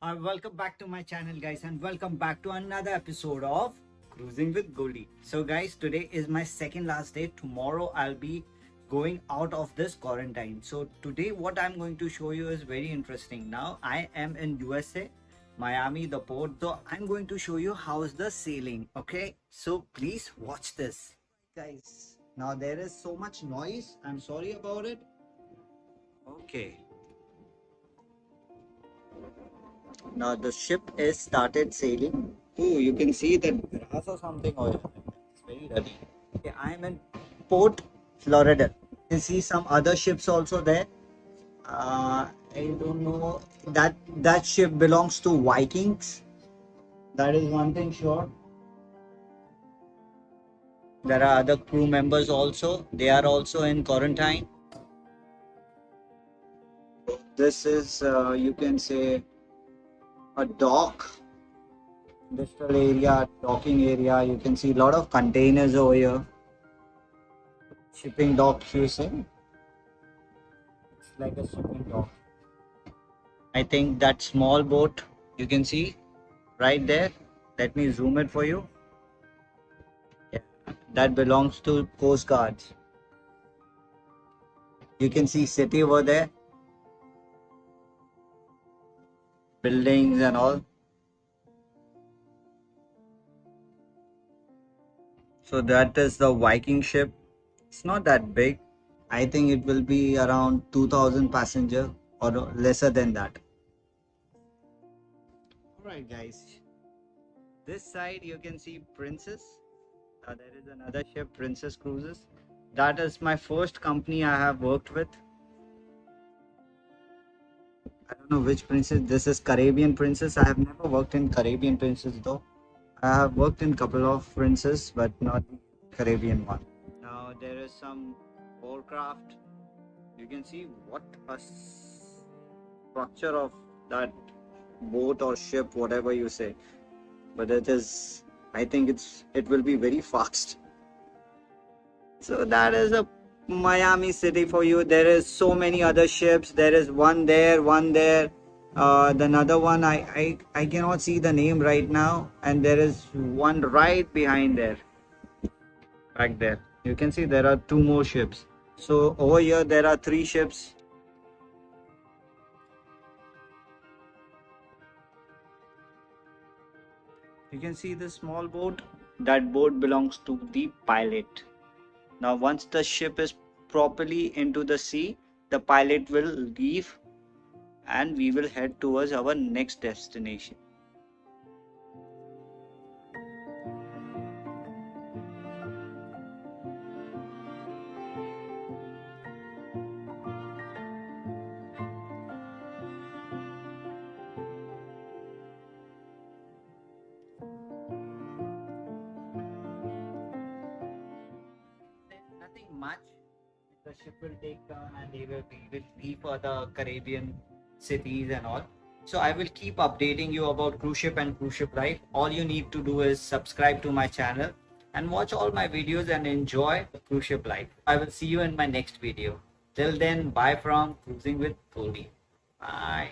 Welcome back to my channel, guys, and welcome back to another episode of Cruising with Goldy. So, guys, today is my second last day. Tomorrow, I'll be going out of this quarantine. So, today, what I'm going to show you is very interesting. Now, I am in USA, Miami, the port. So, I'm going to show you how's the sailing. Okay, so please watch this, guys. Now, there is so much noise. I'm sorry about it. Okay. Now the ship is started sailing. Oh, you can see that grass or something over here. It's very ruddy. Okay, I am in Port Lauderdale. You can see some other ships also there. I don't know that ship belongs to Vikings. That is one thing sure. There are other crew members also. They are also in quarantine. This is you can say a dock. Industrial area, docking area. You can see a lot of containers over here. Shipping dock, you say? It's like a shipping dock. I think that small boat you can see right there. Let me zoom it for you. Yeah, that belongs to Coast Guards. You can see city over there. Buildings and all. So that is the Viking ship. It's not that big. I think it will be around 2000 passenger or lesser than that. Alright guys, this side you can see Princess. There is another ship, Princess Cruises. That is my first company I have worked with. I don't know which princess. This is Caribbean Princess. I have never worked in Caribbean Princess though. I have worked in couple of Princess but not Caribbean one. Now there is some aircraft. You can see what a structure of that boat or ship, whatever you say. But it is, I think it will be very fast. So that is a Miami city for you. There is so many other ships. There is one there, one there. The another one I cannot see the name right now, and there is one right behind there, back there. You can see there are two more ships. So over here there are three ships. You can see the small boat. That boat belongs to the pilot. Now once the ship is properly into the sea, the pilot will leave and we will head towards our next destination. Nothing much. The ship will take turn and we will leave for the Caribbean cities and all. So I will keep updating you about cruise ship and cruise ship life. All you need to do is subscribe to my channel and watch all my videos and enjoy the cruise ship life. I will see you in my next video. Till then, bye from Cruising with Goldy. Bye.